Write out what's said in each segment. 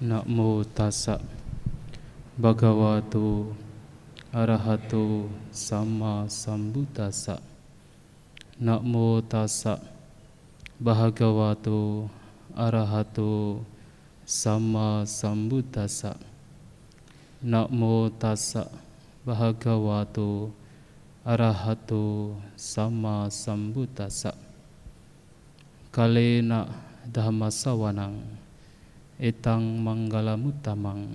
Namo tassa bhagavato arahato sama sambuddhassa. Namo tassa bhagavato arahato sama sambuddhassa. Namo tassa bhagavato arahato sama sambuddhassa. Kalena dhammasawanang etang manggalamuttamang.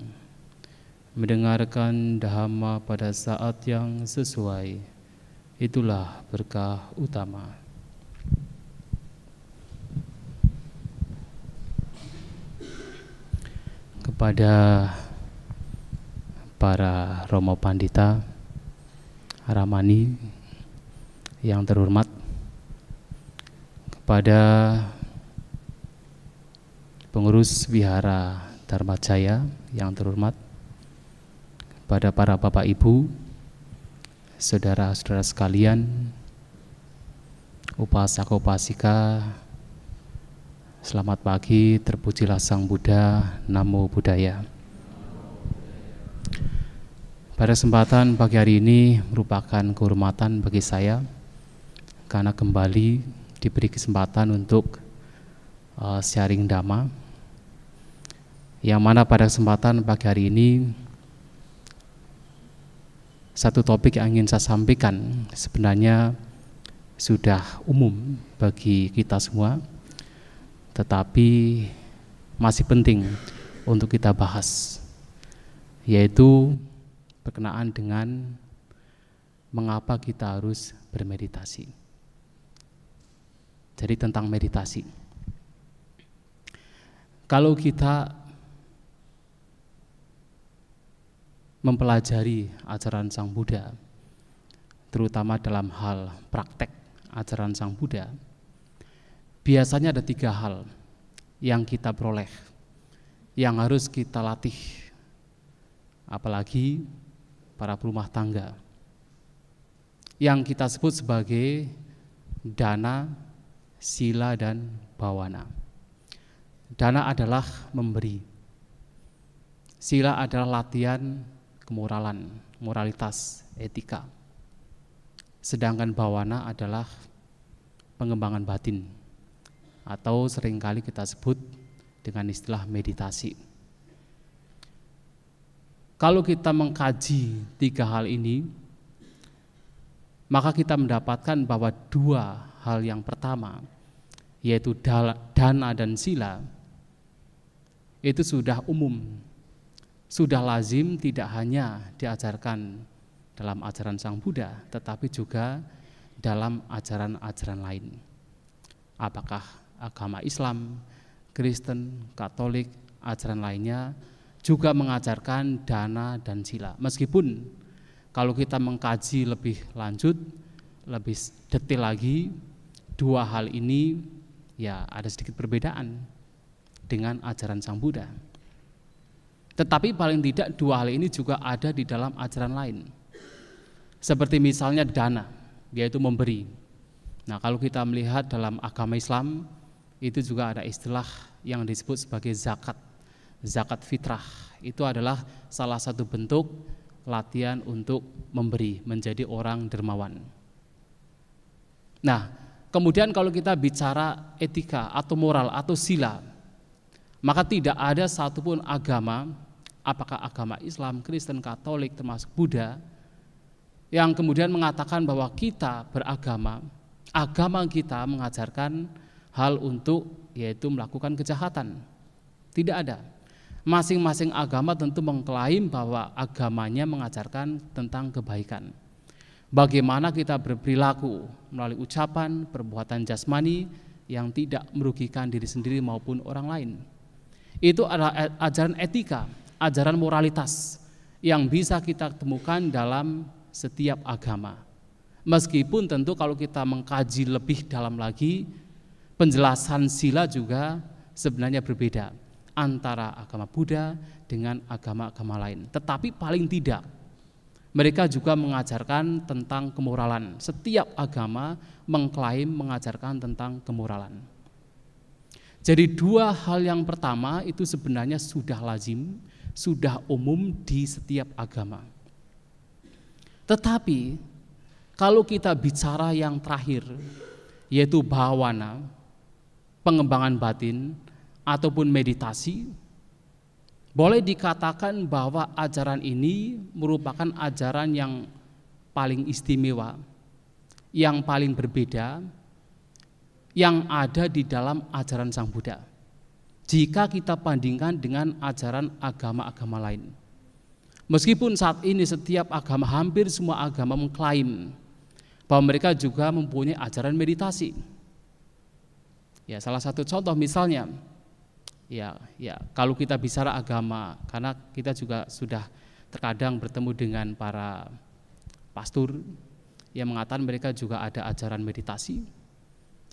Mendengarkan dhamma pada saat yang sesuai, itulah berkah utama. Kepada para Romo Pandita, Ramani yang terhormat, kepada pengurus Wihara Dharmajaya yang terhormat, kepada para Bapak Ibu, saudara-saudara sekalian, upasaka upasika, selamat pagi, terpujilah Sang Buddha, Namo Buddhaya. Pada kesempatan pagi hari ini merupakan kehormatan bagi saya karena kembali diberi kesempatan untuk sharing dhamma, yang mana pada kesempatan pagi hari ini satu topik yang ingin saya sampaikan sebenarnya sudah umum bagi kita semua, tetapi masih penting untuk kita bahas, yaitu berkenaan dengan mengapa kita harus bermeditasi. Jadi tentang meditasi. Kalau kita mempelajari ajaran Sang Buddha, terutama dalam hal praktek ajaran Sang Buddha, biasanya ada 3 hal yang kita peroleh, yang harus kita latih, apalagi para perumah tangga, yang kita sebut sebagai dana, sila, dan bawana. Dana adalah memberi, sila adalah latihan kemoralan, moralitas, etika, sedangkan bawana adalah pengembangan batin, atau seringkali kita sebut dengan istilah meditasi. Kalau kita mengkaji 3 hal ini, maka kita mendapatkan bahwa 2 hal yang pertama, yaitu dana dan sila, itu sudah umum, sudah lazim, tidak hanya diajarkan dalam ajaran Sang Buddha, tetapi juga dalam ajaran-ajaran lain. Apakah agama Islam, Kristen, Katolik, ajaran lainnya juga mengajarkan dana dan sila. Meskipun kalau kita mengkaji lebih lanjut, lebih detail lagi, 2 hal ini ya ada sedikit perbedaan dengan ajaran Sang Buddha. Tetapi paling tidak 2 hal ini juga ada di dalam ajaran lain. Seperti misalnya dana, yaitu memberi. Nah, kalau kita melihat dalam agama Islam, itu juga ada istilah yang disebut sebagai zakat. Zakat fitrah, itu adalah salah satu bentuk latihan untuk memberi, menjadi orang dermawan. Nah, kemudian kalau kita bicara etika atau moral atau sila, maka tidak ada satupun agama, apakah agama Islam, Kristen, Katolik, termasuk Buddha, yang kemudian mengatakan bahwa kita beragama, agama kita mengajarkan hal untuk yaitu melakukan kejahatan. Tidak ada. Masing-masing agama tentu mengklaim bahwa agamanya mengajarkan tentang kebaikan. Bagaimana kita berperilaku melalui ucapan, perbuatan jasmani yang tidak merugikan diri sendiri maupun orang lain. Itu adalah ajaran etika, ajaran moralitas yang bisa kita temukan dalam setiap agama. Meskipun tentu kalau kita mengkaji lebih dalam lagi, penjelasan sila juga sebenarnya berbeda antara agama Buddha dengan agama-agama lain. Tetapi paling tidak mereka juga mengajarkan tentang kemoralan. Setiap agama mengklaim mengajarkan tentang kemoralan. Jadi dua hal yang pertama itu sebenarnya sudah lazim, sudah umum di setiap agama. Tetapi kalau kita bicara yang terakhir, yaitu bhawana, pengembangan batin ataupun meditasi, boleh dikatakan bahwa ajaran ini merupakan ajaran yang paling istimewa, yang paling berbeda, yang ada di dalam ajaran Sang Buddha. Jika kita bandingkan dengan ajaran agama-agama lain. Meskipun saat ini setiap agama, hampir semua agama mengklaim bahwa mereka juga mempunyai ajaran meditasi. Ya, salah satu contoh misalnya, ya kalau kita bicara agama, karena kita juga sudah terkadang bertemu dengan para pastor yang mengatakan mereka juga ada ajaran meditasi,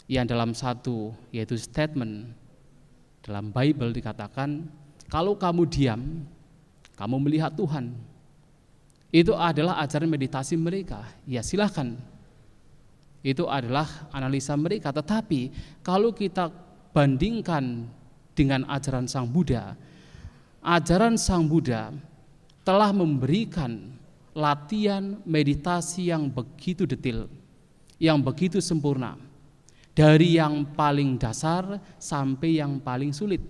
yang dalam satu yaitu statement dalam Bible dikatakan, kalau kamu diam, kamu melihat Tuhan. Itu adalah ajaran meditasi mereka. Ya silahkan, itu adalah analisa mereka. Tetapi kalau kita bandingkan dengan ajaran Sang Buddha telah memberikan latihan meditasi yang begitu detail, yang begitu sempurna, dari yang paling dasar sampai yang paling sulit.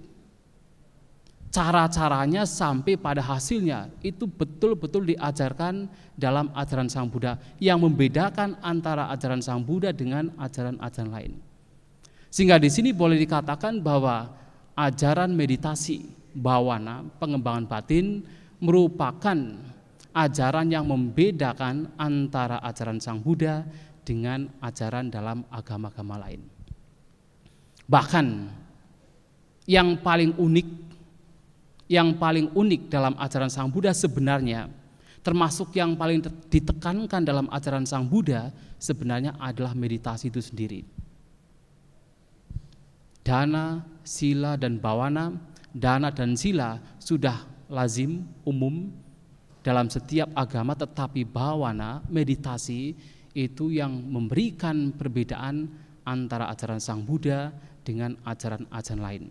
Cara-caranya sampai pada hasilnya itu betul-betul diajarkan dalam ajaran Sang Buddha, yang membedakan antara ajaran Sang Buddha dengan ajaran-ajaran lain. Sehingga di sini boleh dikatakan bahwa ajaran meditasi, bhawana, pengembangan batin merupakan ajaran yang membedakan antara ajaran Sang Buddha dengan ajaran dalam agama-agama lain. Bahkan yang paling unik dalam ajaran Sang Buddha sebenarnya, termasuk yang paling ditekankan dalam ajaran Sang Buddha sebenarnya adalah meditasi itu sendiri. Dana, sila, dan bhawana, dana dan sila sudah lazim, umum dalam setiap agama, tetapi bhawana, meditasi, itu yang memberikan perbedaan antara ajaran Sang Buddha dengan ajaran-ajaran lain,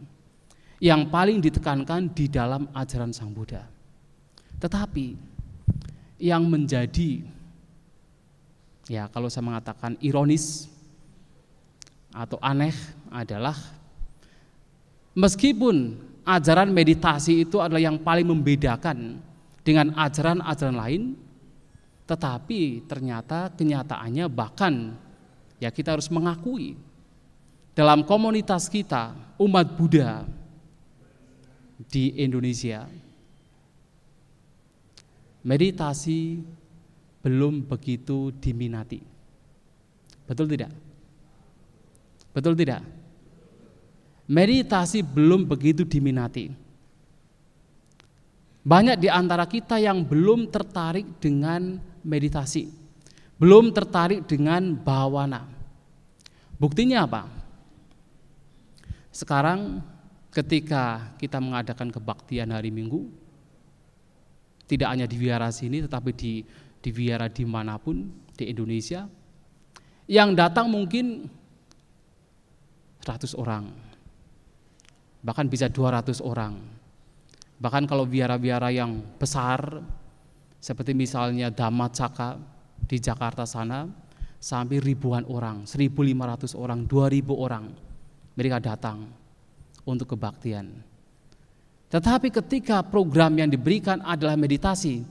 yang paling ditekankan di dalam ajaran Sang Buddha. Tetapi yang menjadi, ya kalau saya mengatakan ironis atau aneh adalah, meskipun ajaran meditasi itu adalah yang paling membedakan dengan ajaran-ajaran lain, tetapi ternyata kenyataannya, bahkan ya kita harus mengakui, dalam komunitas kita umat Buddha di Indonesia, meditasi belum begitu diminati. Betul tidak? Betul tidak? Meditasi belum begitu diminati. Banyak di antara kita yang belum tertarik dengan meditasi, belum tertarik dengan bhawana. Buktinya apa? Sekarang ketika kita mengadakan kebaktian hari Minggu, tidak hanya di wihara sini tetapi di wihara dimanapun di Indonesia, yang datang mungkin 100 orang, bahkan bisa 200 orang. Bahkan kalau wihara-wihara yang besar seperti misalnya Dhammacakka di Jakarta sana, sampai ribuan orang, 1.500 orang, 2.000 orang mereka datang untuk kebaktian. Tetapi ketika program yang diberikan adalah meditasi,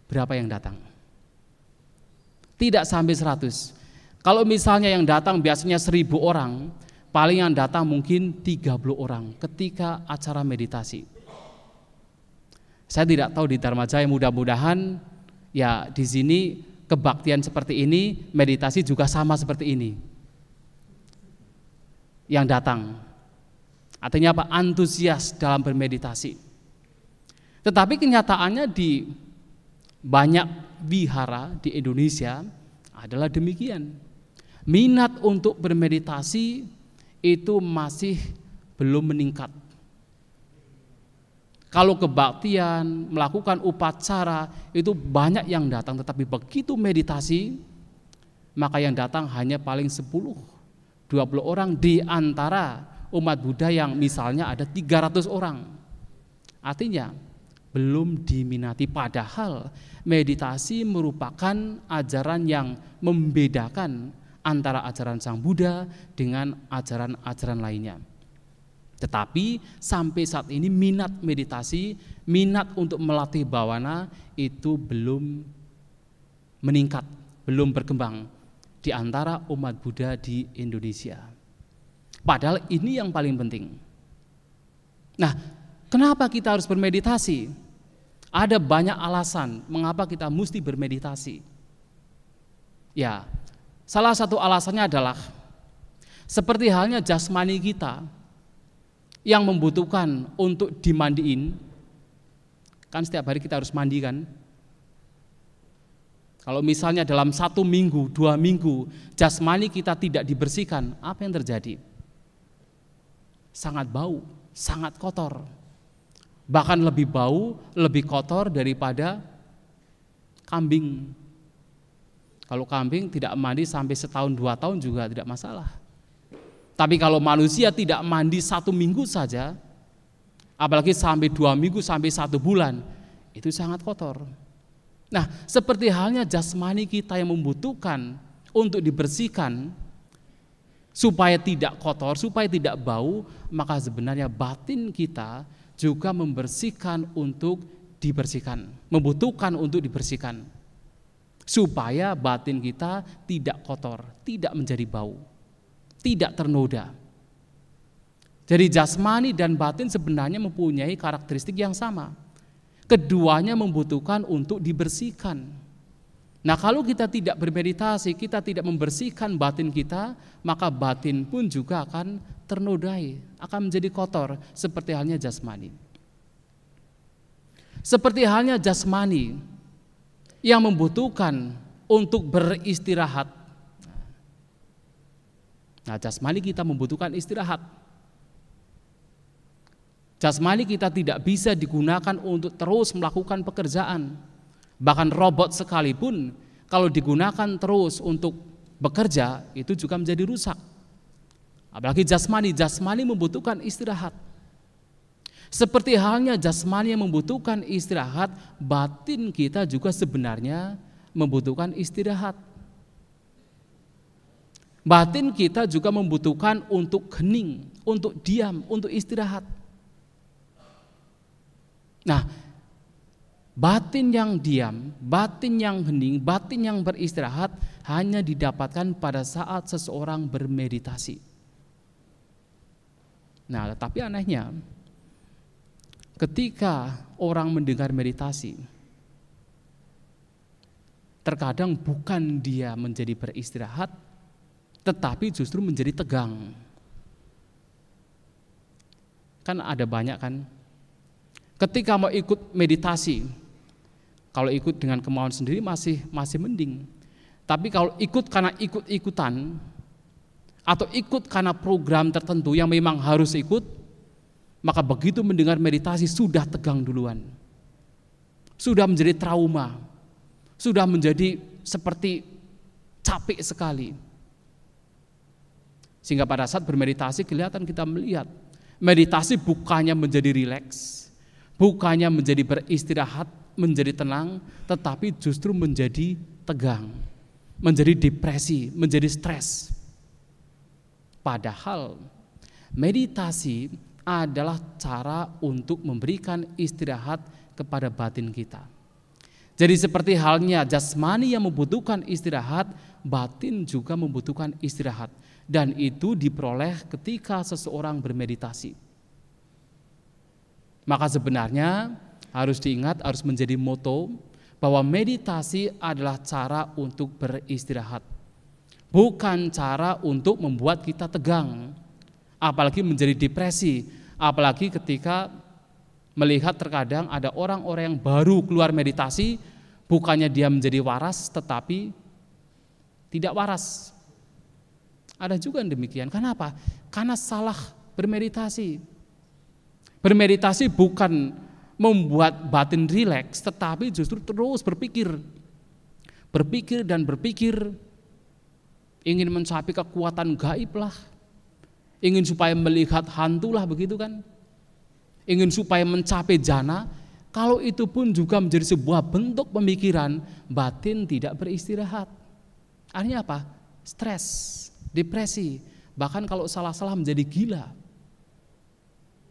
berapa yang datang? Tidak sampai 100. Kalau misalnya yang datang biasanya 1.000 orang, paling yang datang mungkin 30 orang ketika acara meditasi. Saya tidak tahu di Dharma Jaya, mudah-mudahan ya di sini kebaktian seperti ini, meditasi juga sama seperti ini. Yang datang, artinya apa? Antusias dalam bermeditasi. Tetapi kenyataannya di banyak wihara di Indonesia adalah demikian. Minat untuk bermeditasi itu masih belum meningkat. Kalau kebaktian, melakukan upacara, itu banyak yang datang, tetapi begitu meditasi, maka yang datang hanya paling 10-20 orang di antara umat Buddha yang misalnya ada 300 orang. Artinya belum diminati, padahal meditasi merupakan ajaran yang membedakan antara ajaran Sang Buddha dengan ajaran-ajaran lainnya. Tetapi sampai saat ini minat meditasi, minat untuk melatih bawana itu belum meningkat, belum berkembang di antara umat Buddha di Indonesia. Padahal ini yang paling penting. Nah, kenapa kita harus bermeditasi? Ada banyak alasan mengapa kita mesti bermeditasi. Ya, salah satu alasannya adalah seperti halnya jasmani kita yang membutuhkan untuk dimandiin. Kan setiap hari kita harus mandi kan? Kalau misalnya dalam 1 minggu, 2 minggu jasmani kita tidak dibersihkan, apa yang terjadi? Sangat bau, sangat kotor. Bahkan lebih bau, lebih kotor daripada kambing. Kalau kambing tidak mandi sampai 1-2 tahun juga tidak masalah. Tapi kalau manusia tidak mandi 1 minggu saja, apalagi sampai 2 minggu, sampai 1 bulan, itu sangat kotor. Nah, seperti halnya jasmani kita yang membutuhkan untuk dibersihkan supaya tidak kotor, supaya tidak bau, maka sebenarnya batin kita juga membersihkan untuk dibersihkan, membutuhkan untuk dibersihkan, supaya batin kita tidak kotor, tidak menjadi bau, tidak ternoda. Jadi jasmani dan batin sebenarnya mempunyai karakteristik yang sama. Keduanya membutuhkan untuk dibersihkan. Nah, kalau kita tidak bermeditasi, kita tidak membersihkan batin kita, maka batin pun juga akan ternodai, akan menjadi kotor seperti halnya jasmani. Seperti halnya jasmani yang membutuhkan untuk beristirahat. Nah, jasmani kita membutuhkan istirahat. Jasmani kita tidak bisa digunakan untuk terus melakukan pekerjaan. Bahkan robot sekalipun kalau digunakan terus untuk bekerja itu juga menjadi rusak. Apalagi jasmani membutuhkan istirahat. Seperti halnya jasmani yang membutuhkan istirahat, batin kita juga sebenarnya membutuhkan istirahat. Batin kita juga membutuhkan untuk hening, untuk diam, untuk istirahat. Nah, batin yang diam, batin yang hening, batin yang beristirahat hanya didapatkan pada saat seseorang bermeditasi. Nah, tetapi anehnya, ketika orang mendengar meditasi, terkadang bukan dia menjadi beristirahat, tetapi justru menjadi tegang. Kan ada banyak kan, ketika mau ikut meditasi, kalau ikut dengan kemauan sendiri masih mending. Tapi kalau ikut karena ikut-ikutan atau ikut karena program tertentu yang memang harus ikut, maka begitu mendengar meditasi sudah tegang duluan. Sudah menjadi trauma. Sudah menjadi seperti capek sekali. Sehingga pada saat bermeditasi kelihatan kita melihat meditasi bukannya menjadi rileks, bukannya menjadi beristirahat, menjadi tenang, tetapi justru menjadi tegang, menjadi depresi, menjadi stres. Padahal meditasi adalah cara untuk memberikan istirahat kepada batin kita. Jadi seperti halnya jasmani yang membutuhkan istirahat, batin juga membutuhkan istirahat. Dan itu diperoleh ketika seseorang bermeditasi. Maka sebenarnya harus diingat, harus menjadi moto bahwa meditasi adalah cara untuk beristirahat, bukan cara untuk membuat kita tegang, apalagi menjadi depresi, apalagi ketika melihat terkadang ada orang-orang yang baru keluar meditasi, bukannya dia menjadi waras tetapi tidak waras. Ada juga yang demikian. Kenapa? Karena salah bermeditasi. Bermeditasi bukan membuat batin rileks, tetapi justru terus berpikir dan berpikir, ingin mencapai kekuatan gaib lah, ingin supaya melihat hantu lah begitu kan, ingin supaya mencapai jana. Kalau itu pun juga menjadi sebuah bentuk pemikiran, batin tidak beristirahat. Artinya apa? Stres, depresi, bahkan kalau salah-salah menjadi gila.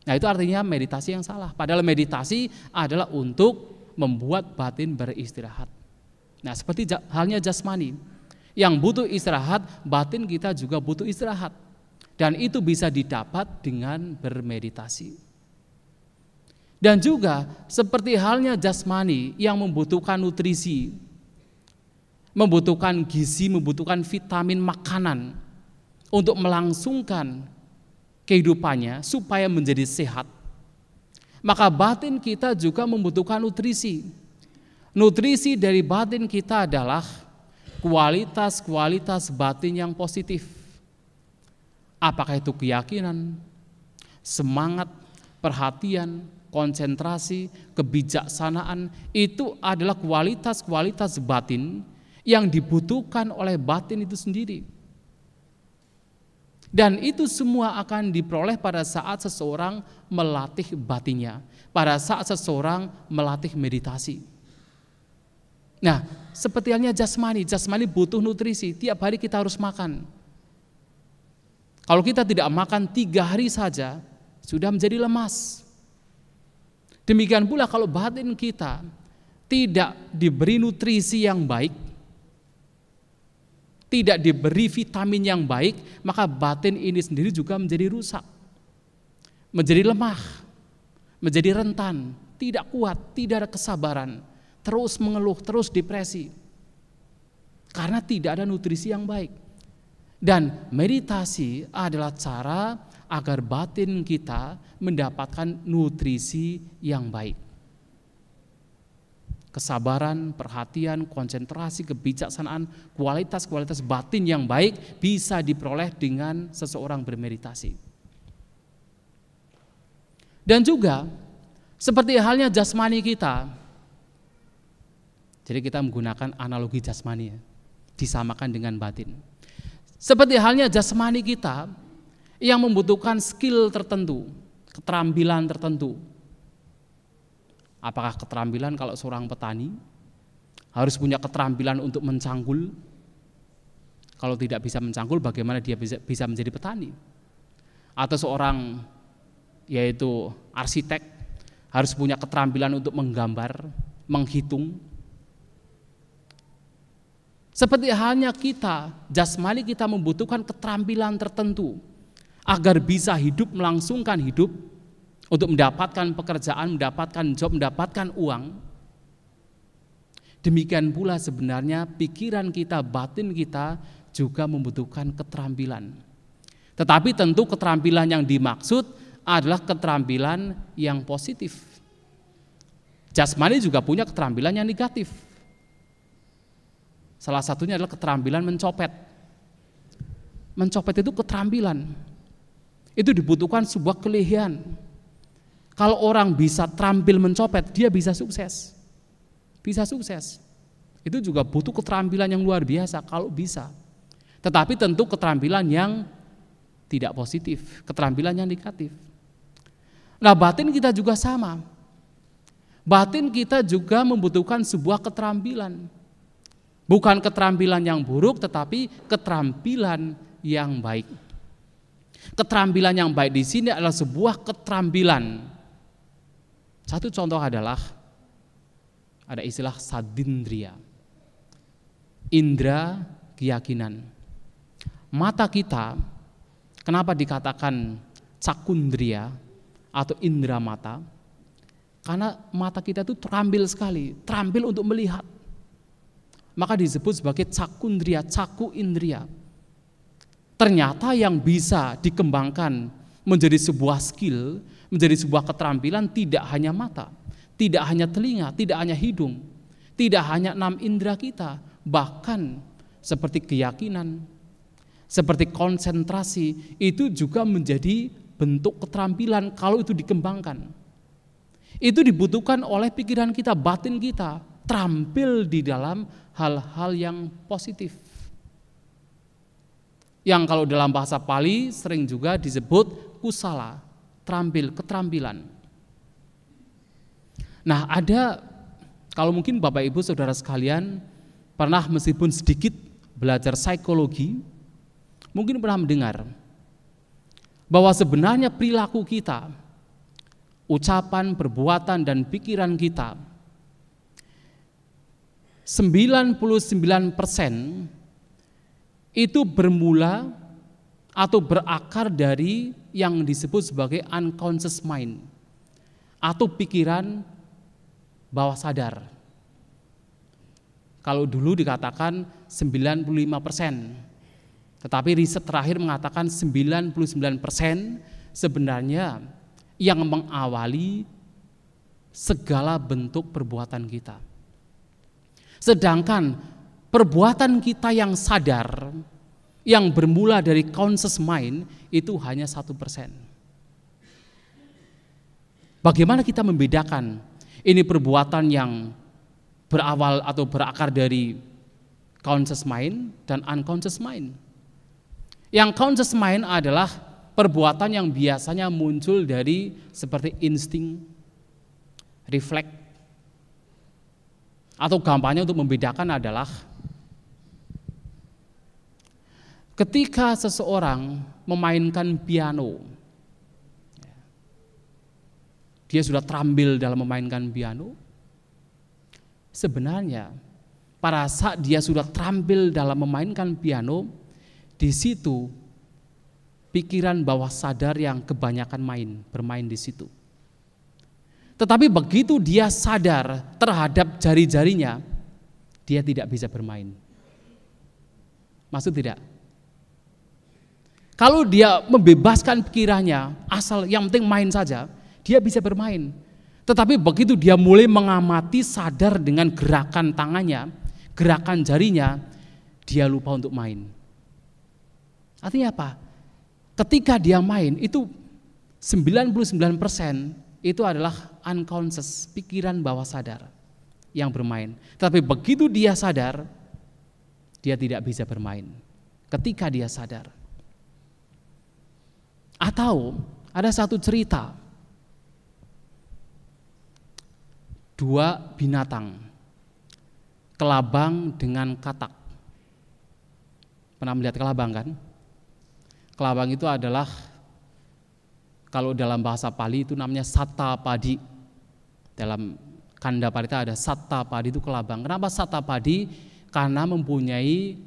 Nah itu artinya meditasi yang salah. Padahal meditasi adalah untuk membuat batin beristirahat. Nah seperti halnya jasmani, yang butuh istirahat, batin kita juga butuh istirahat. Dan itu bisa didapat dengan bermeditasi. Dan juga seperti halnya jasmani yang membutuhkan nutrisi, membutuhkan gizi, membutuhkan vitamin makanan untuk melangsungkan kehidupannya supaya menjadi sehat. Maka batin kita juga membutuhkan nutrisi. Nutrisi dari batin kita adalah kualitas-kualitas batin yang positif. Apakah itu keyakinan, semangat, perhatian, konsentrasi, kebijaksanaan, itu adalah kualitas-kualitas batin yang dibutuhkan oleh batin itu sendiri. Dan itu semua akan diperoleh pada saat seseorang melatih batinnya, pada saat seseorang melatih meditasi. Nah, seperti halnya jasmani butuh nutrisi, tiap hari kita harus makan. Kalau kita tidak makan 3 hari saja, sudah menjadi lemas. Demikian pula kalau batin kita tidak diberi nutrisi yang baik, tidak diberi vitamin yang baik, maka batin ini sendiri juga menjadi rusak, menjadi lemah, menjadi rentan, tidak kuat, tidak ada kesabaran, terus mengeluh, terus depresi, karena tidak ada nutrisi yang baik. Dan meditasi adalah cara agar batin kita mendapatkan nutrisi yang baik. Kesabaran, perhatian, konsentrasi, kebijaksanaan, kualitas-kualitas batin yang baik bisa diperoleh dengan seseorang bermeditasi. Dan juga seperti halnya jasmani kita. Jadi kita menggunakan analogi jasmani ya, disamakan dengan batin. Seperti halnya jasmani kita yang membutuhkan skill tertentu, keterampilan tertentu. Apakah keterampilan kalau seorang petani harus punya keterampilan untuk mencangkul? Kalau tidak bisa mencangkul, bagaimana dia bisa menjadi petani? Atau seorang yaitu arsitek harus punya keterampilan untuk menggambar, menghitung. Seperti halnya kita, jasmani kita membutuhkan keterampilan tertentu agar bisa hidup, melangsungkan hidup, untuk mendapatkan pekerjaan, mendapatkan job, mendapatkan uang. Demikian pula sebenarnya pikiran kita, batin kita juga membutuhkan keterampilan. Tetapi tentu keterampilan yang dimaksud adalah keterampilan yang positif. Jasmani juga punya keterampilan yang negatif. Salah satunya adalah keterampilan mencopet. Mencopet itu keterampilan. Itu dibutuhkan sebuah keahlian. Kalau orang bisa terampil mencopet, dia bisa sukses. Bisa sukses. Itu juga butuh keterampilan yang luar biasa kalau bisa. Tetapi tentu keterampilan yang tidak positif, keterampilan yang negatif. Nah, batin kita juga sama. Batin kita juga membutuhkan sebuah keterampilan. Bukan keterampilan yang buruk, tetapi keterampilan yang baik. Keterampilan yang baik di sini adalah sebuah keterampilan. Satu contoh adalah ada istilah sadindriya, indra keyakinan. Mata kita, kenapa dikatakan cakundriya atau indra mata? Karena mata kita itu terampil sekali, terampil untuk melihat. Maka disebut sebagai cakundriya, caku indriya. Ternyata yang bisa dikembangkan menjadi sebuah skill, menjadi sebuah keterampilan tidak hanya mata, tidak hanya telinga, tidak hanya hidung, tidak hanya 6 indera kita, bahkan seperti keyakinan, seperti konsentrasi, itu juga menjadi bentuk keterampilan kalau itu dikembangkan. Itu dibutuhkan oleh pikiran kita, batin kita, terampil di dalam hal-hal yang positif. yang kalau dalam bahasa Pali sering juga disebut kusala, keterampilan. Nah, ada, kalau mungkin Bapak Ibu Saudara sekalian pernah meskipun sedikit belajar psikologi, mungkin pernah mendengar bahwa sebenarnya perilaku kita, ucapan, perbuatan, dan pikiran kita 99% itu bermula atau berakar dari yang disebut sebagai unconscious mind atau pikiran bawah sadar. Kalau dulu dikatakan 95%, tetapi riset terakhir mengatakan 99% sebenarnya yang mengawali segala bentuk perbuatan kita. Sedangkan perbuatan kita yang sadar, yang bermula dari conscious mind, itu hanya 1%. Bagaimana kita membedakan ini perbuatan yang berawal atau berakar dari conscious mind dan unconscious mind? Yang conscious mind adalah perbuatan yang biasanya muncul dari seperti insting, refleks, atau gampangnya untuk membedakan adalah ketika seseorang memainkan piano, dia sudah terampil dalam memainkan piano. Sebenarnya pada saat dia sudah terampil dalam memainkan piano, di situ pikiran bawah sadar yang kebanyakan bermain di situ. Tetapi begitu dia sadar terhadap jari-jarinya, dia tidak bisa bermain. Maksud tidak? Kalau dia membebaskan pikirannya, asal yang penting main saja, dia bisa bermain. Tetapi begitu dia mulai mengamati, sadar dengan gerakan tangannya, gerakan jarinya, dia lupa untuk main. Artinya apa? Ketika dia main, itu 99% itu adalah unconscious, pikiran bawah sadar yang bermain. Tetapi begitu dia sadar, dia tidak bisa bermain. Ketika dia sadar. Atau ada satu cerita, dua binatang, kelabang dengan katak. Pernah melihat kelabang kan? Kelabang itu adalah, kalau dalam bahasa Pali itu namanya Sattapadi. Dalam Kanda Parita ada Sattapadi, itu kelabang. Kenapa Sattapadi? Karena mempunyai,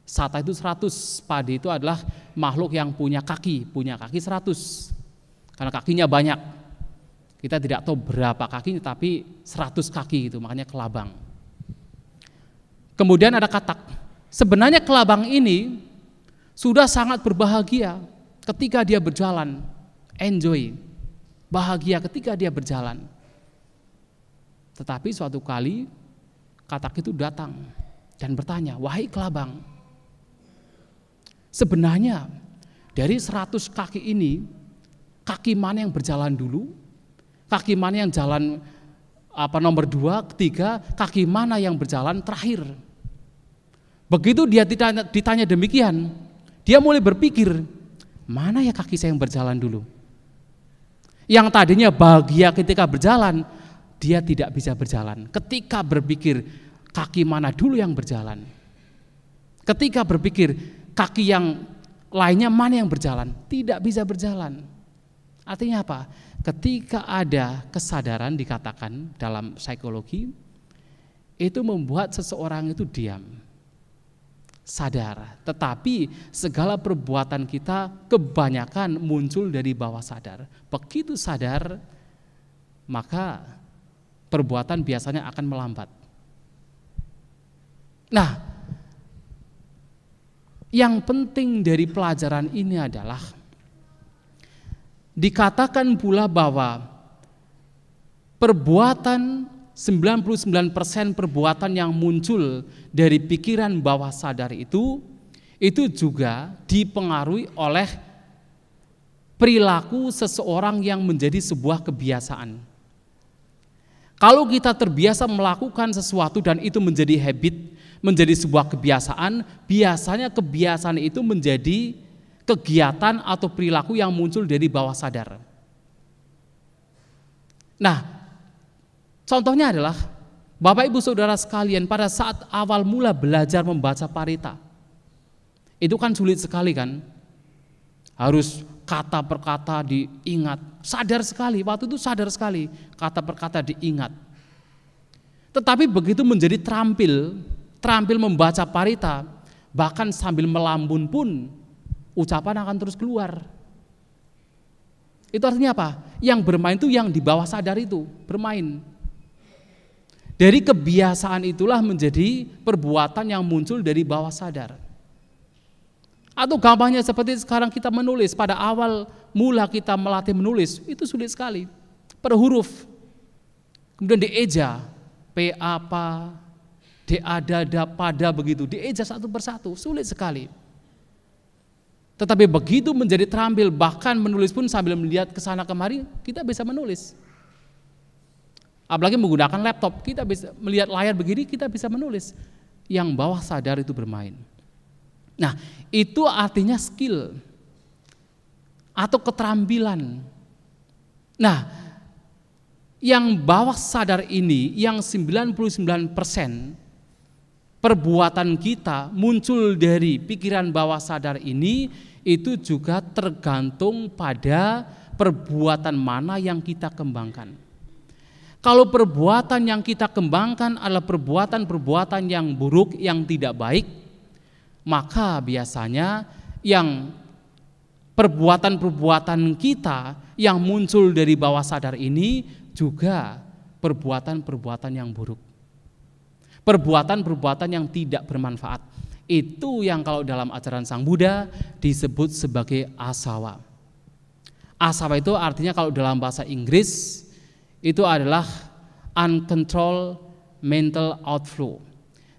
Satta itu 100, padi itu adalah makhluk yang punya kaki 100. Karena kakinya banyak. Kita tidak tahu berapa kakinya, tapi 100 kaki itu, makanya kelabang. Kemudian ada katak. Sebenarnya kelabang ini sudah sangat berbahagia ketika dia berjalan, enjoy, bahagia ketika dia berjalan. Tetapi suatu kali katak itu datang dan bertanya, "Wahai kelabang, sebenarnya dari 100 kaki ini, kaki mana yang berjalan dulu? Kaki mana yang jalan nomor 2, ketiga, kaki mana yang berjalan terakhir?" Begitu dia ditanya demikian, dia mulai berpikir, mana ya kaki saya yang berjalan dulu? Yang tadinya bahagia ketika berjalan, dia tidak bisa berjalan. Ketika berpikir, kaki mana dulu yang berjalan? Ketika berpikir, kaki yang lainnya mana yang berjalan? Tidak bisa berjalan. Artinya apa? Ketika ada kesadaran, dikatakan dalam psikologi, itu membuat seseorang itu diam, sadar. Tetapi segala perbuatan kita kebanyakan muncul dari bawah sadar. Begitu sadar, maka perbuatan biasanya akan melambat. Nah, yang penting dari pelajaran ini adalah dikatakan pula bahwa perbuatan 99% perbuatan yang muncul dari pikiran bawah sadar itu juga dipengaruhi oleh perilaku seseorang yang menjadi sebuah kebiasaan. Kalau kita terbiasa melakukan sesuatu dan itu menjadi habit, menjadi sebuah kebiasaan, biasanya kebiasaan itu menjadi kegiatan atau perilaku yang muncul dari bawah sadar. Nah, contohnya adalah Bapak Ibu Saudara sekalian, pada saat awal mula belajar membaca parita, itu kan sulit sekali kan, harus kata per kata diingat, sadar sekali, waktu itu sadar sekali, kata per kata diingat. Tetapi begitu menjadi terampil membaca parita, bahkan sambil melambun pun ucapan akan terus keluar. Itu artinya apa? Yang bermain itu yang di bawah sadar itu bermain. Dari kebiasaan itulah menjadi perbuatan yang muncul dari bawah sadar. Atau gampangnya seperti sekarang kita menulis, pada awal mula kita melatih menulis, itu sulit sekali. Per huruf, kemudian dieja, P apa, D ada, pada begitu, dieja satu persatu, sulit sekali. Tetapi begitu menjadi terampil, bahkan menulis pun sambil melihat ke sana kemari, kita bisa menulis. Apalagi menggunakan laptop, kita bisa melihat layar begini, kita bisa menulis. Yang bawah sadar itu bermain. Nah, itu artinya skill atau keterampilan. Nah, yang bawah sadar ini, yang 99% perbuatan kita muncul dari pikiran bawah sadar ini, itu juga tergantung pada perbuatan mana yang kita kembangkan. Kalau perbuatan yang kita kembangkan adalah perbuatan-perbuatan yang buruk, yang tidak baik, maka biasanya yang perbuatan-perbuatan kita yang muncul dari bawah sadar ini juga perbuatan-perbuatan yang buruk. Perbuatan-perbuatan yang tidak bermanfaat. Itu yang kalau dalam ajaran Sang Buddha disebut sebagai asawa. Asawa itu artinya kalau dalam bahasa Inggris itu adalah uncontrolled mental outflow.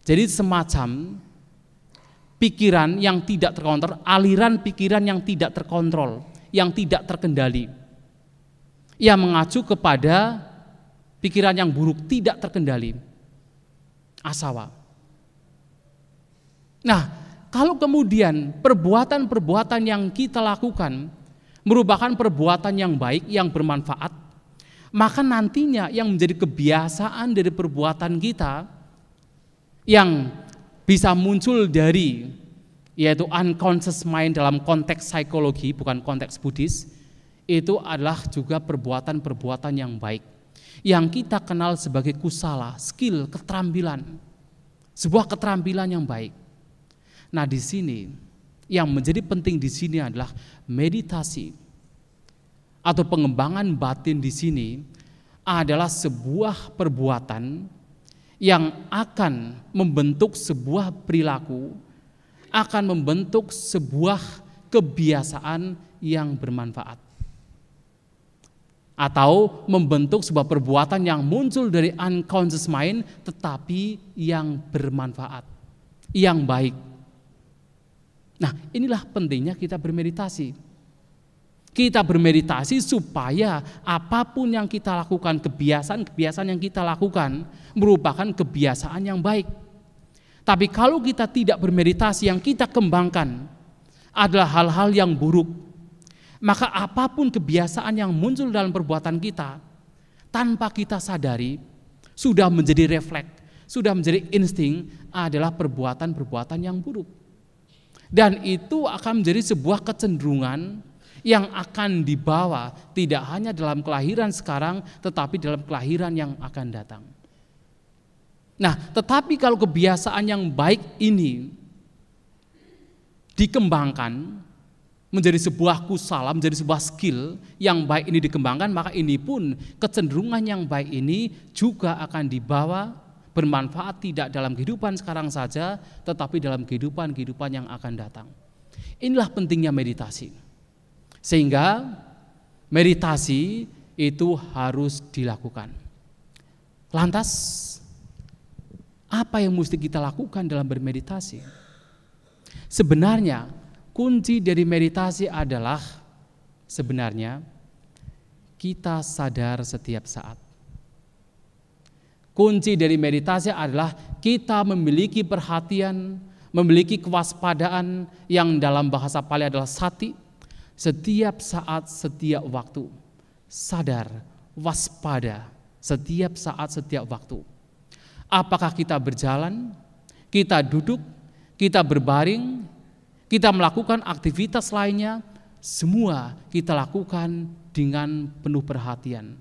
Jadi semacam pikiran yang tidak terkontrol, aliran pikiran yang tidak terkontrol, yang tidak terkendali, yang mengacu kepada pikiran yang buruk, tidak terkendali, asawa. Nah, kalau kemudian perbuatan-perbuatan yang kita lakukan merupakan perbuatan yang baik, yang bermanfaat, maka nantinya yang menjadi kebiasaan dari perbuatan kita yang bisa muncul dari, yaitu unconscious mind dalam konteks psikologi, bukan konteks Buddhis, itu adalah juga perbuatan-perbuatan yang baik, yang kita kenal sebagai kusala, skill, keterampilan, sebuah keterampilan yang baik. Nah, di sini yang menjadi penting di sini adalah meditasi atau pengembangan batin. Di sini adalah sebuah perbuatan yang akan membentuk sebuah perilaku, akan membentuk sebuah kebiasaan yang bermanfaat, atau membentuk sebuah perbuatan yang muncul dari unconscious mind tetapi yang bermanfaat, yang baik. Nah, inilah pentingnya kita bermeditasi. Kita bermeditasi supaya apapun yang kita lakukan, kebiasaan-kebiasaan yang kita lakukan merupakan kebiasaan yang baik. Tapi kalau kita tidak bermeditasi, yang kita kembangkan adalah hal-hal yang buruk, maka apapun kebiasaan yang muncul dalam perbuatan kita, tanpa kita sadari, sudah menjadi refleks, sudah menjadi insting, adalah perbuatan-perbuatan yang buruk. Dan itu akan menjadi sebuah kecenderungan yang akan dibawa tidak hanya dalam kelahiran sekarang, tetapi dalam kelahiran yang akan datang. Nah, tetapi kalau kebiasaan yang baik ini dikembangkan menjadi sebuah kusala, menjadi sebuah skill yang baik ini dikembangkan, maka ini pun kecenderungan yang baik ini juga akan dibawa bermanfaat tidak dalam kehidupan sekarang saja, tetapi dalam kehidupan yang akan datang. Inilah pentingnya meditasi. Sehingga meditasi itu harus dilakukan. Lantas, apa yang mesti kita lakukan dalam bermeditasi? Sebenarnya kunci dari meditasi adalah sebenarnya kita sadar setiap saat. Kunci dari meditasi adalah kita memiliki perhatian, memiliki kewaspadaan yang dalam bahasa Pali adalah sati, setiap saat, setiap waktu. Sadar, waspada, setiap saat, setiap waktu. Apakah kita berjalan, kita duduk, kita berbaring, kita melakukan aktivitas lainnya, semua kita lakukan dengan penuh perhatian,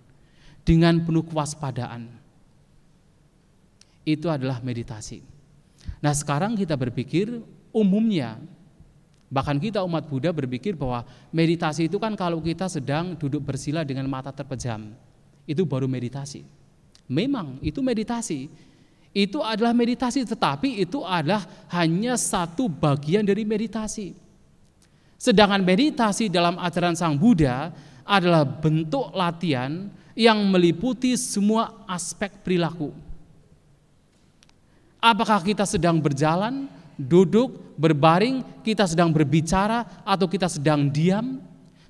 dengan penuh kewaspadaan. Itu adalah meditasi. Nah, sekarang kita berpikir umumnya, bahkan kita umat Buddha berpikir bahwa meditasi itu kan kalau kita sedang duduk bersila dengan mata terpejam, itu baru meditasi. Memang itu meditasi. Itu adalah meditasi, tetapi itu adalah hanya satu bagian dari meditasi. Sedangkan meditasi dalam ajaran Sang Buddha adalah bentuk latihan yang meliputi semua aspek perilaku. Apakah kita sedang berjalan, duduk, berbaring, kita sedang berbicara, atau kita sedang diam,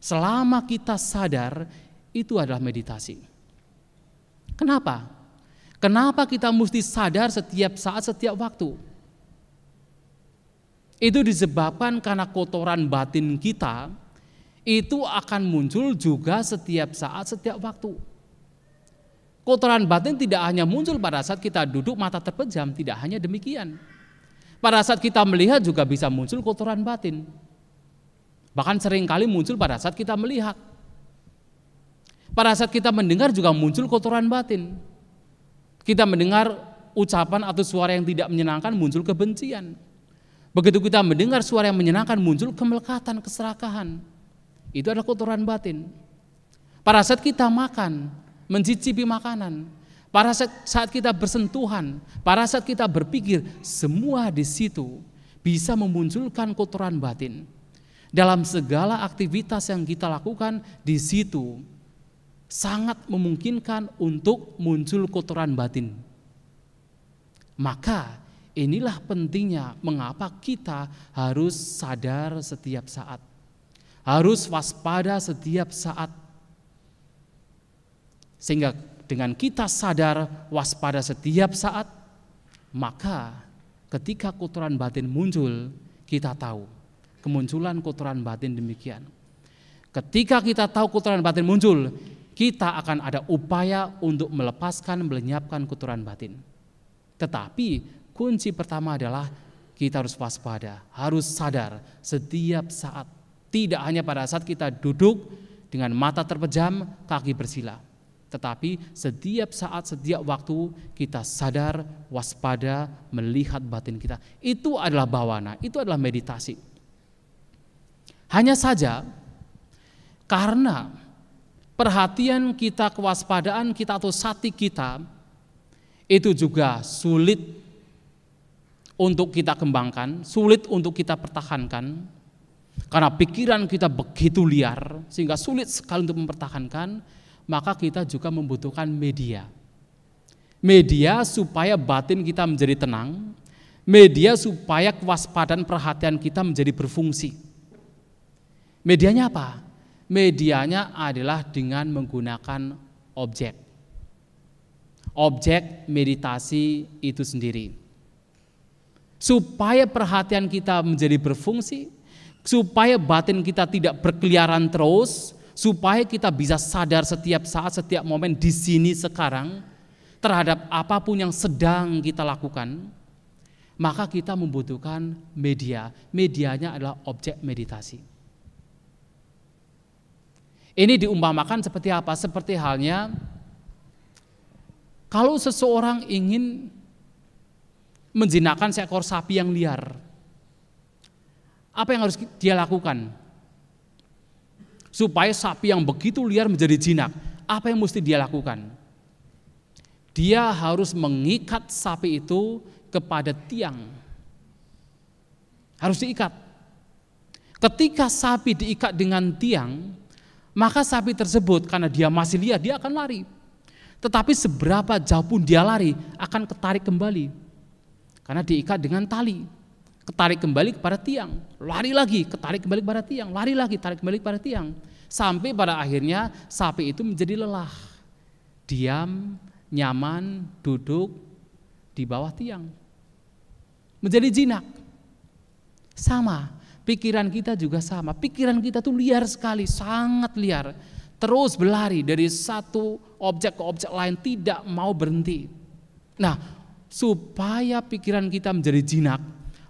selama kita sadar, itu adalah meditasi. Kenapa? Kenapa kita mesti sadar setiap saat, setiap waktu? Itu disebabkan karena kotoran batin kita itu akan muncul juga setiap saat, setiap waktu. Kotoran batin tidak hanya muncul pada saat kita duduk mata terpejam, tidak hanya demikian. Pada saat kita melihat juga bisa muncul kotoran batin. Bahkan seringkali muncul pada saat kita melihat. Pada saat kita mendengar juga muncul kotoran batin. Kita mendengar ucapan atau suara yang tidak menyenangkan, muncul kebencian. Begitu kita mendengar suara yang menyenangkan, muncul kemelekatan, keserakahan. Itu adalah kotoran batin. Pada saat kita makan, mencicipi makanan, pada saat kita bersentuhan, pada saat kita berpikir, semua di situ bisa memunculkan kotoran batin. Dalam segala aktivitas yang kita lakukan di situ sangat memungkinkan untuk muncul kotoran batin. Maka inilah pentingnya mengapa kita harus sadar setiap saat, harus waspada setiap saat. Sehingga dengan kita sadar waspada setiap saat, maka ketika kotoran batin muncul, kita tahu kemunculan kotoran batin demikian. Ketika kita tahu kotoran batin muncul, kita akan ada upaya untuk melepaskan, melenyapkan kotoran batin. Tetapi kunci pertama adalah kita harus waspada, harus sadar setiap saat. Tidak hanya pada saat kita duduk dengan mata terpejam, kaki bersila. Tetapi setiap saat, setiap waktu kita sadar, waspada, melihat batin kita. Itu adalah bhavana, itu adalah meditasi. Hanya saja karena perhatian kita, kewaspadaan kita atau sati kita itu juga sulit untuk kita kembangkan, sulit untuk kita pertahankan. Karena pikiran kita begitu liar sehingga sulit sekali untuk mempertahankan. Maka kita juga membutuhkan media. Media supaya batin kita menjadi tenang, media supaya kewaspadaan perhatian kita menjadi berfungsi. Medianya apa? Medianya adalah dengan menggunakan objek. Objek meditasi itu sendiri. Supaya perhatian kita menjadi berfungsi, supaya batin kita tidak berkeliaran terus, supaya kita bisa sadar setiap saat, setiap momen di sini sekarang terhadap apapun yang sedang kita lakukan, maka kita membutuhkan media. Medianya adalah objek meditasi. Ini diumpamakan seperti apa? Seperti halnya kalau seseorang ingin menjinakkan seekor sapi yang liar, apa yang harus dia lakukan? Supaya sapi yang begitu liar menjadi jinak, apa yang mesti dia lakukan? Dia harus mengikat sapi itu kepada tiang. Harus diikat. Ketika sapi diikat dengan tiang, maka sapi tersebut karena dia masih liar, dia akan lari. Tetapi seberapa jauh pun dia lari, akan ketarik kembali. Karena diikat dengan tali. Ketarik kembali kepada tiang, lari lagi, ketarik kembali kepada tiang, lari lagi, tarik kembali kepada tiang. Sampai pada akhirnya sapi itu menjadi lelah. Diam nyaman duduk di bawah tiang. Menjadi jinak. Sama, pikiran kita juga sama. Pikiran kita tuh liar sekali, sangat liar. Terus berlari dari satu objek ke objek lain, tidak mau berhenti. Nah, supaya pikiran kita menjadi jinak,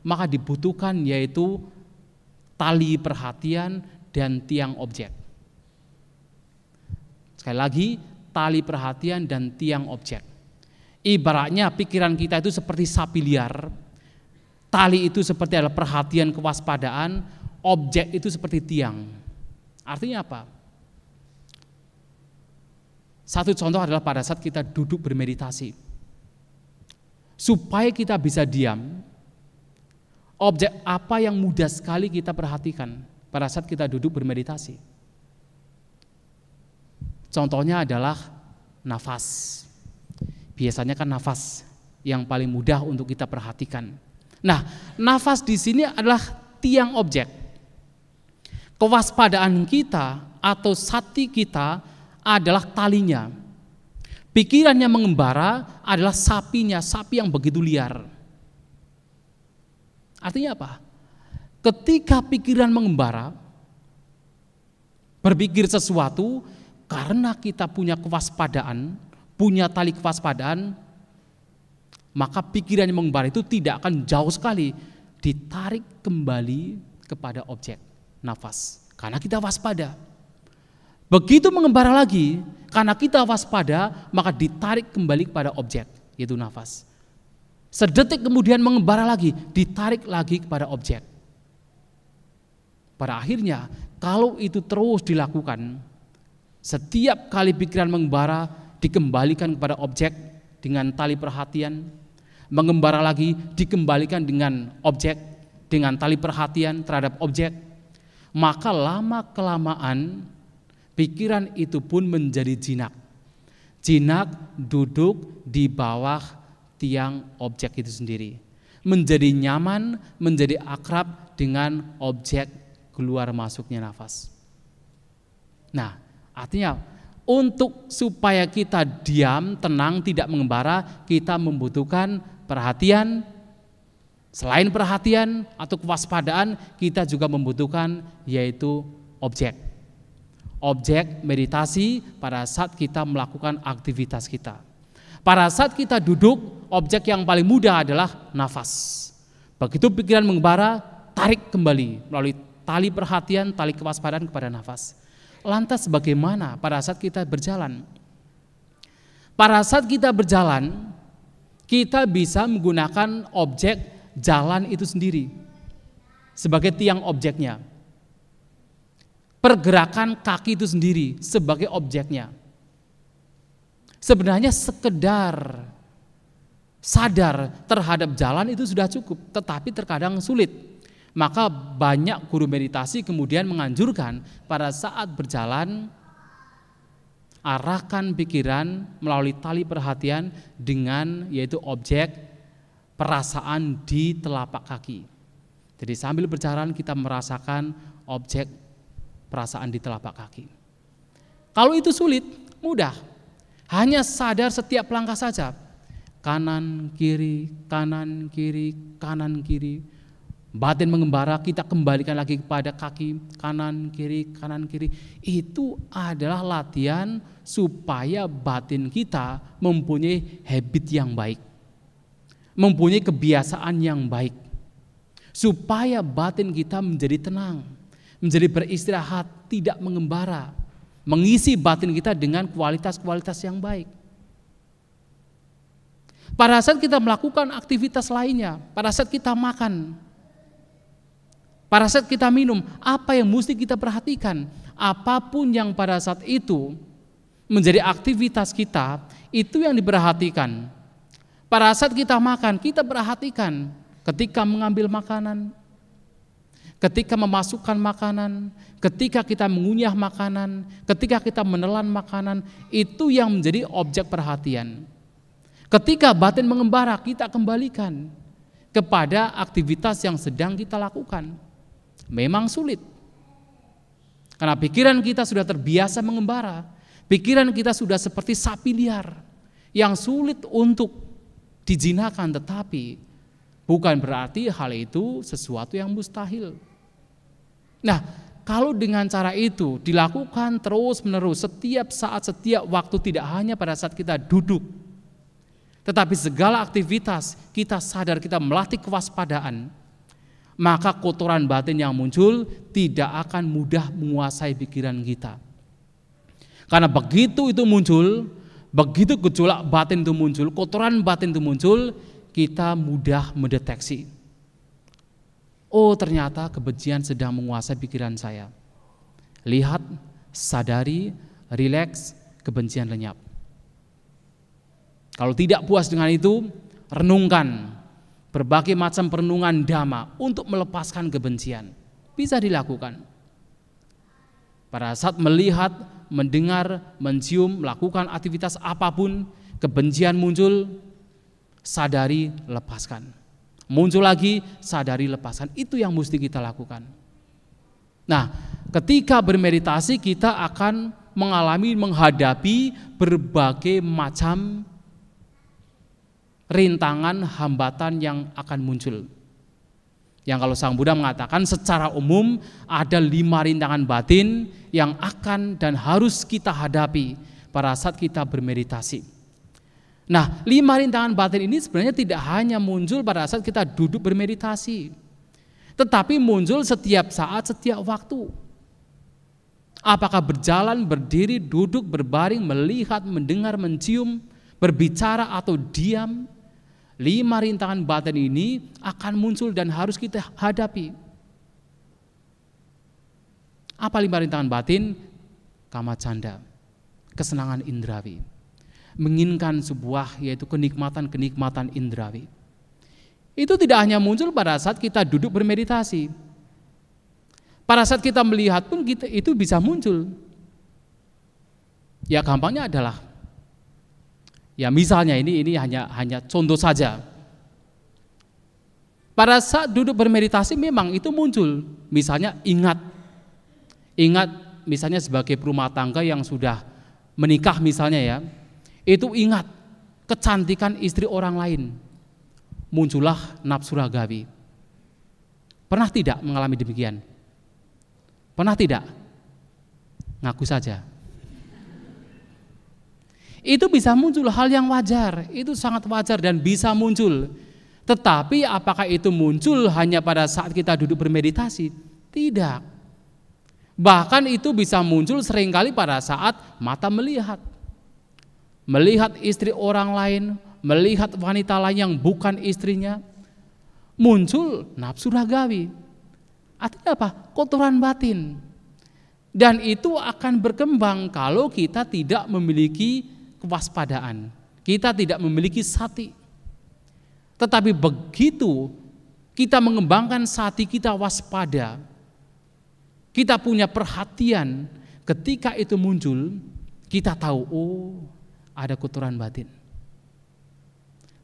maka dibutuhkan yaitu tali perhatian dan tiang objek. Sekali lagi, tali perhatian dan tiang objek. Ibaratnya pikiran kita itu seperti sapi liar, tali itu seperti adalah perhatian, kewaspadaan, objek itu seperti tiang. Artinya apa? Satu contoh adalah pada saat kita duduk bermeditasi. Supaya kita bisa diam, objek apa yang mudah sekali kita perhatikan pada saat kita duduk bermeditasi? Contohnya adalah nafas. Biasanya kan nafas yang paling mudah untuk kita perhatikan. Nah, nafas di sini adalah tiang objek. Kewaspadaan kita atau sati kita adalah talinya. Pikirannya mengembara adalah sapinya, sapi yang begitu liar. Artinya apa? Ketika pikiran mengembara, berpikir sesuatu, karena kita punya kewaspadaan, punya tali kewaspadaan, maka pikiran yang mengembara itu tidak akan jauh sekali, ditarik kembali kepada objek nafas, karena kita waspada. Begitu mengembara lagi, karena kita waspada, maka ditarik kembali kepada objek, yaitu nafas. Sedetik kemudian mengembara lagi, ditarik lagi kepada objek. Pada akhirnya, kalau itu terus dilakukan, setiap kali pikiran mengembara, dikembalikan kepada objek dengan tali perhatian, mengembara lagi, dikembalikan dengan objek, dengan tali perhatian terhadap objek, maka lama-kelamaan pikiran itu pun menjadi jinak. Jinak duduk di bawah tiang objek itu sendiri. Menjadi nyaman, menjadi akrab dengan objek keluar masuknya nafas. Nah, artinya untuk supaya kita diam, tenang, tidak mengembara, kita membutuhkan perhatian. Selain perhatian atau kewaspadaan, kita juga membutuhkan yaitu objek. Objek meditasi pada saat kita melakukan aktivitas kita. Pada saat kita duduk, objek yang paling mudah adalah nafas. Begitu pikiran mengembara, tarik kembali melalui tali perhatian, tali kewaspadaan kepada nafas. Lantas bagaimana pada saat kita berjalan? Pada saat kita berjalan, kita bisa menggunakan objek jalan itu sendiri sebagai tiang objeknya. Pergerakan kaki itu sendiri sebagai objeknya. Sebenarnya sekedar sadar terhadap jalan itu sudah cukup, tetapi terkadang sulit. Maka banyak guru meditasi kemudian menganjurkan pada saat berjalan, arahkan pikiran melalui tali perhatian dengan yaitu objek perasaan di telapak kaki. Jadi sambil berjalan kita merasakan objek perasaan di telapak kaki. Kalau itu sulit, mudah. Hanya sadar setiap langkah saja. Kanan, kiri, kanan, kiri, kanan, kiri. Batin mengembara, kita kembalikan lagi kepada kaki, kanan, kiri. Itu adalah latihan supaya batin kita mempunyai habit yang baik. Mempunyai kebiasaan yang baik. Supaya batin kita menjadi tenang, menjadi beristirahat, tidak mengembara. Mengisi batin kita dengan kualitas-kualitas yang baik. Pada saat kita melakukan aktivitas lainnya, pada saat kita makan, pada saat kita minum, apa yang mesti kita perhatikan? Apapun yang pada saat itu menjadi aktivitas kita, itu yang diperhatikan. Pada saat kita makan, kita perhatikan ketika mengambil makanan, ketika memasukkan makanan, ketika kita mengunyah makanan, ketika kita menelan makanan, itu yang menjadi objek perhatian. Ketika batin mengembara, kita kembalikan kepada aktivitas yang sedang kita lakukan. Memang sulit, karena pikiran kita sudah terbiasa mengembara. Pikiran kita sudah seperti sapi liar yang sulit untuk dijinakan, tetapi bukan berarti hal itu sesuatu yang mustahil. Nah, kalau dengan cara itu dilakukan terus-menerus setiap saat, setiap waktu, tidak hanya pada saat kita duduk, tetapi segala aktivitas kita sadar, kita melatih kewaspadaan, maka kotoran batin yang muncul tidak akan mudah menguasai pikiran kita. Karena begitu itu muncul, begitu gejolak batin itu muncul, kotoran batin itu muncul, kita mudah mendeteksi. Oh, ternyata kebencian sedang menguasai pikiran saya. Lihat, sadari, rileks, kebencian lenyap. Kalau tidak puas dengan itu, renungkan berbagai macam perenungan dhamma untuk melepaskan kebencian. Bisa dilakukan. Pada saat melihat, mendengar, mencium, melakukan aktivitas apapun, kebencian muncul, sadari, lepaskan. Muncul lagi, sadari, lepaskan. Itu yang mesti kita lakukan. Nah, ketika bermeditasi kita akan menghadapi berbagai macam rintangan, hambatan yang akan muncul. Yang kalau Sang Buddha mengatakan secara umum ada 5 rintangan batin yang akan dan harus kita hadapi pada saat kita bermeditasi. Nah, 5 rintangan batin ini sebenarnya tidak hanya muncul pada saat kita duduk bermeditasi, tetapi muncul setiap saat, setiap waktu. Apakah berjalan, berdiri, duduk, berbaring, melihat, mendengar, mencium, berbicara atau diam, 5 rintangan batin ini akan muncul dan harus kita hadapi. Apa 5 rintangan batin? Kamacanda, kesenangan indrawi, menginginkan sebuah yaitu kenikmatan-kenikmatan indrawi. Itu tidak hanya muncul pada saat kita duduk bermeditasi. Pada saat kita melihat pun itu bisa muncul. Ya gampangnya adalah, ya misalnya ini hanya contoh saja. Pada saat duduk bermeditasi memang itu muncul. Misalnya ingat misalnya sebagai perumah tangga yang sudah menikah misalnya ya, itu ingat kecantikan istri orang lain. Muncullah nafsu ragawi. Pernah tidak mengalami demikian? Pernah tidak? Ngaku saja. Itu bisa muncul, hal yang wajar, itu sangat wajar dan bisa muncul. Tetapi apakah itu muncul hanya pada saat kita duduk bermeditasi? Tidak. Bahkan itu bisa muncul seringkali pada saat mata melihat. Melihat istri orang lain, melihat wanita lain yang bukan istrinya, muncul nafsu ragawi. Artinya apa? Kotoran batin. Dan itu akan berkembang kalau kita tidak memiliki kewaspadaan, kita tidak memiliki sati. Tetapi begitu kita mengembangkan sati kita waspada, kita punya perhatian, ketika itu muncul, kita tahu, oh ada kotoran batin.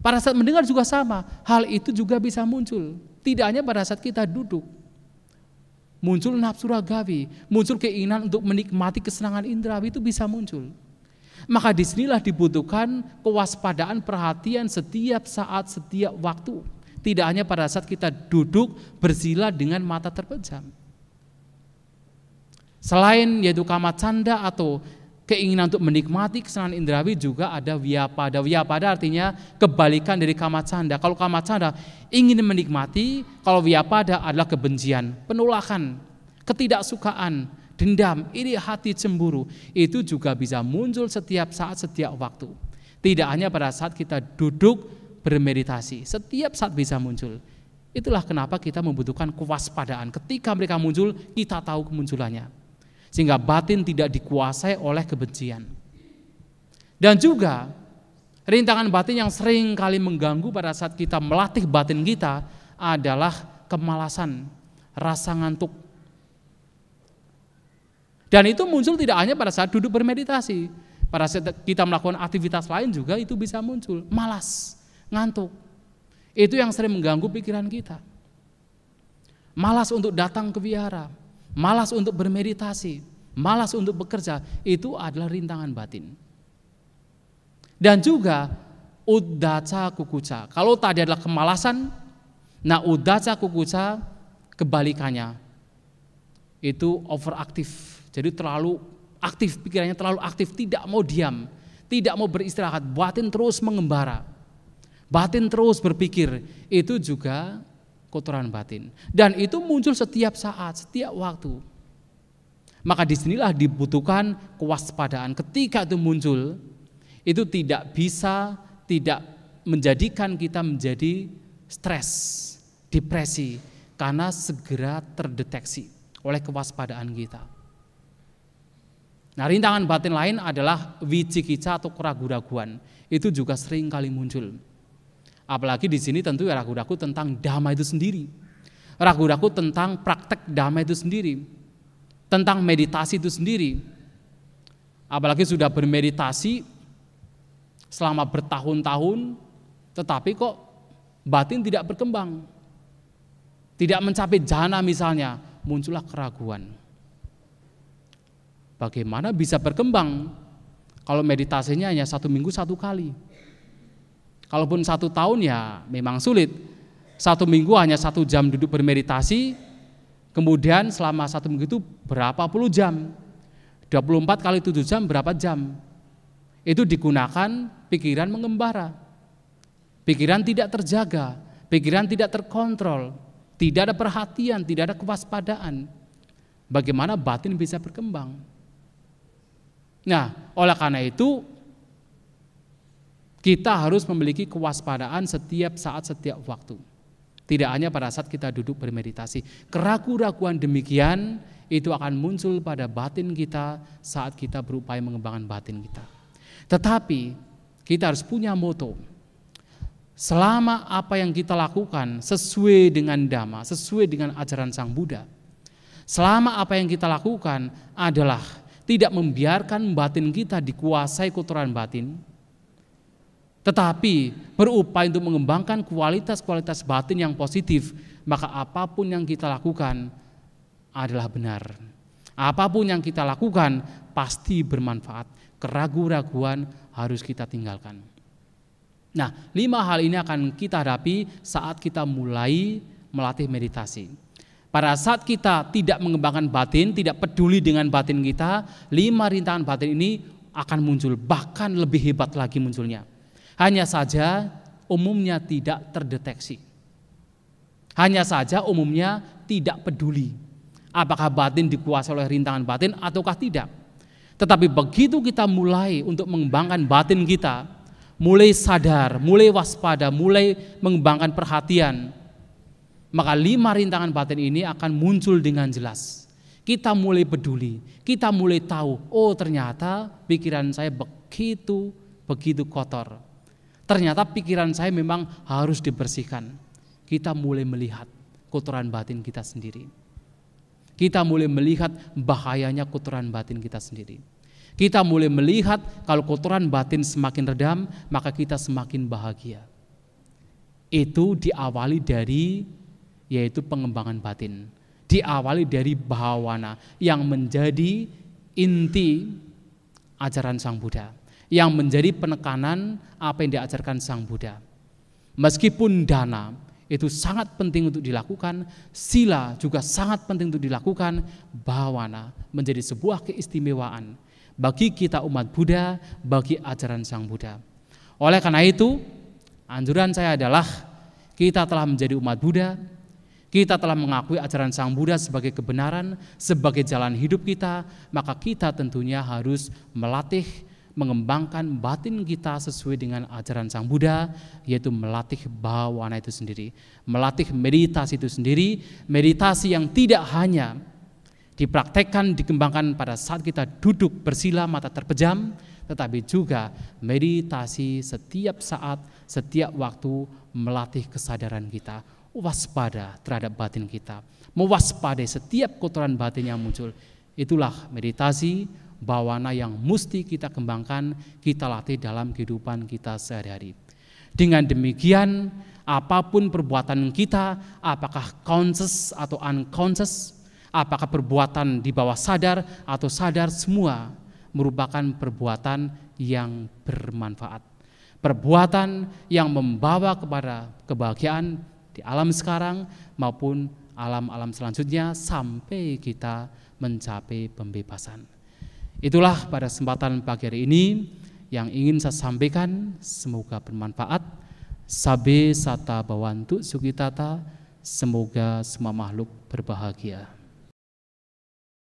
Pada saat mendengar juga sama, hal itu juga bisa muncul. Tidak hanya pada saat kita duduk. Muncul nafsu ragawi, muncul keinginan untuk menikmati kesenangan indrawi, itu bisa muncul. Maka disinilah dibutuhkan kewaspadaan, perhatian setiap saat, setiap waktu. Tidak hanya pada saat kita duduk bersila dengan mata terpejam. Selain yaitu kamacanda atau keinginan untuk menikmati kesenangan indrawi, juga ada vyapada. Vyapada artinya kebalikan dari kamacanda. Kalau kamacanda ingin menikmati, kalau vyapada adalah kebencian, penolakan, ketidaksukaan, dendam, iri hati, cemburu. Itu juga bisa muncul setiap saat, setiap waktu. Tidak hanya pada saat kita duduk bermeditasi, setiap saat bisa muncul. Itulah kenapa kita membutuhkan kewaspadaan. Ketika mereka muncul, kita tahu kemunculannya. Sehingga batin tidak dikuasai oleh kebencian. Dan juga rintangan batin yang sering kali mengganggu pada saat kita melatih batin kita adalah kemalasan, rasa ngantuk. Dan itu muncul tidak hanya pada saat duduk bermeditasi, pada saat kita melakukan aktivitas lain juga itu bisa muncul, malas, ngantuk. Itu yang sering mengganggu pikiran kita. Malas untuk datang ke wihara, malas untuk bermeditasi, malas untuk bekerja, itu adalah rintangan batin. Dan juga uddaca kukuca. Kalau tadi adalah kemalasan, nah uddaca kukuca kebalikannya. Itu overaktif. Jadi terlalu aktif, pikirannya terlalu aktif, tidak mau diam, tidak mau beristirahat, batin terus mengembara. Batin terus berpikir, itu juga kotoran batin. Dan itu muncul setiap saat, setiap waktu. Maka disinilah dibutuhkan kewaspadaan. Ketika itu muncul, itu tidak bisa tidak menjadikan kita menjadi stres, depresi, karena segera terdeteksi oleh kewaspadaan kita. Nah, rintangan batin lain adalah wicikica atau keraguan-raguan. Itu juga sering kali muncul. Apalagi di sini tentu ya ragu-ragu tentang dhamma itu sendiri. Ragu-ragu tentang praktek dhamma itu sendiri. Tentang meditasi itu sendiri. Apalagi sudah bermeditasi selama bertahun-tahun, tetapi kok batin tidak berkembang. Tidak mencapai jhana misalnya, muncullah keraguan. Bagaimana bisa berkembang kalau meditasinya hanya 1 minggu 1 kali? Kalaupun 1 tahun ya memang sulit. 1 minggu hanya 1 jam duduk bermeditasi, kemudian selama 1 minggu itu berapa puluh jam? 24 kali 7 jam berapa jam? Itu digunakan pikiran mengembara. Pikiran tidak terjaga, pikiran tidak terkontrol, tidak ada perhatian, tidak ada kewaspadaan. Bagaimana batin bisa berkembang? Nah, oleh karena itu kita harus memiliki kewaspadaan setiap saat, setiap waktu. Tidak hanya pada saat kita duduk bermeditasi. Keraguan-raguan demikian itu akan muncul pada batin kita saat kita berupaya mengembangkan batin kita. Tetapi kita harus punya moto. Selama apa yang kita lakukan sesuai dengan dhamma, sesuai dengan ajaran Sang Buddha. Selama apa yang kita lakukan adalah tidak membiarkan batin kita dikuasai kotoran batin, tetapi berupaya untuk mengembangkan kualitas-kualitas batin yang positif, maka apapun yang kita lakukan adalah benar. Apapun yang kita lakukan pasti bermanfaat. Keraguan-raguan harus kita tinggalkan. Nah, 5 hal ini akan kita hadapi saat kita mulai melatih meditasi. Pada saat kita tidak mengembangkan batin, tidak peduli dengan batin kita, 5 rintangan batin ini akan muncul, bahkan lebih hebat lagi munculnya. Hanya saja umumnya tidak terdeteksi. Hanya saja umumnya tidak peduli apakah batin dikuasai oleh rintangan batin ataukah tidak. Tetapi begitu kita mulai untuk mengembangkan batin kita, mulai sadar, mulai waspada, mulai mengembangkan perhatian, maka 5 rintangan batin ini akan muncul dengan jelas. Kita mulai peduli, kita mulai tahu, oh ternyata pikiran saya begitu kotor. Ternyata pikiran saya memang harus dibersihkan. Kita mulai melihat kotoran batin kita sendiri. Kita mulai melihat bahayanya kotoran batin kita sendiri. Kita mulai melihat kalau kotoran batin semakin redam, maka kita semakin bahagia. Itu diawali dari yaitu pengembangan batin. Diawali dari bhawana yang menjadi inti ajaran Sang Buddha, yang menjadi penekanan apa yang diajarkan Sang Buddha. Meskipun dana itu sangat penting untuk dilakukan, sila juga sangat penting untuk dilakukan, bhawana menjadi sebuah keistimewaan bagi kita umat Buddha, bagi ajaran Sang Buddha. Oleh karena itu, anjuran saya adalah kita telah menjadi umat Buddha, kita telah mengakui ajaran Sang Buddha sebagai kebenaran, sebagai jalan hidup kita, maka kita tentunya harus melatih, mengembangkan batin kita sesuai dengan ajaran Sang Buddha, yaitu melatih bhawana itu sendiri, melatih meditasi itu sendiri, meditasi yang tidak hanya dipraktekkan, dikembangkan pada saat kita duduk bersila mata terpejam, tetapi juga meditasi setiap saat, setiap waktu melatih kesadaran kita, waspada terhadap batin kita, mewaspadai setiap kotoran batin yang muncul. Itulah meditasi bhawana yang mesti kita kembangkan, kita latih dalam kehidupan kita sehari-hari. Dengan demikian, apapun perbuatan kita, apakah conscious atau unconscious, apakah perbuatan di bawah sadar atau sadar, semua merupakan perbuatan yang bermanfaat, perbuatan yang membawa kepada kebahagiaan di alam sekarang maupun alam-alam selanjutnya sampai kita mencapai pembebasan. Itulah pada kesempatan pagi hari ini yang ingin saya sampaikan, semoga bermanfaat. Sabe sata bawantu sukitata, semoga semua makhluk berbahagia.